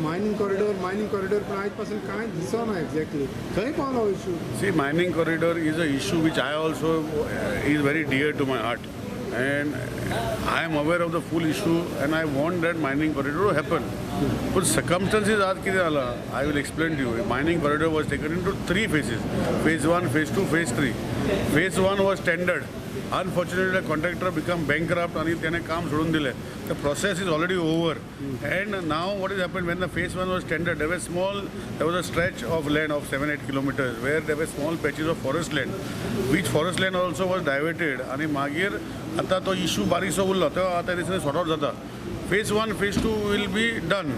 Mining corridor पण आजपासून काय दिसना एक्झॅक्टली खंय पावलो issue. See, mining corridor is a issue which I also is very dear to my heart, and I am aware of the full issue, and I want that mining corridor to happen. But circumstances are किती झाला, I will explain to you. Mining corridor was taken into 3 phases: phase 1, phase 2, phase 3. Phase 1 was tendered. Unfortunately, the contractor became bankrupt and त्याने काम सोडून दिले. The process is already over. And now what has happened, when the phase 1 was tendered, there was a stretch of land of 7-8 kilometers where there were small patches of forest land, which forest land also was diverted. आणि मागीर आता तो issue बारीकसो उरलो, तो आता दिसने sort out जाता. Phase 1, phase 2 will be done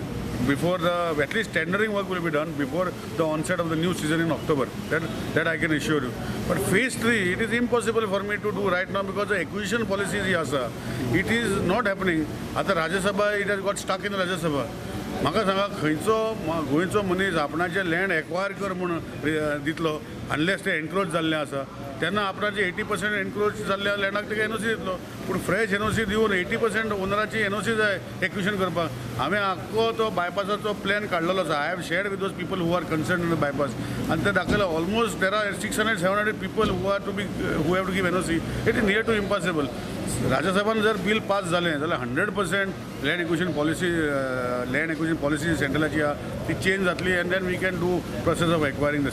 before at least tendering work will be done before the onset of the new season in October. That I can assure you. But phase 3, it is impossible for me to do right now because the acquisition policy is asa. It is not happening. At the Rajya Sabha, it has got stuck in the Rajya Sabha. म्हाका सांगा खंयचो गोंयचो मनीस आपणाचे land acquire कर म्हणून दितलो unless ते encroach जाल्लें आसा. तेन्ना आपणाचे 80% एनक्रोच जाल्ल्या लँडाक ताका एनओसी दितलो. पूण फ्रेश एनओसी दिवन 80% ओनराची एनओसी जाय एक्विशन करपाक. हांवें आख्खो तो बायपासाचो प्लॅन काडलेलो आसा. I have shared with those people who are concern in the bypass, आनी ते दाखयला almost there are 600-700 people who have to give NOC. It is near to impossible. राज्यसभान जर बिल पास जालें जाल्यार 100% लँड एक्विजिशन पॉलिसी सेंट्रलाची आहा ती change जातली, and then we can do process of acquiring the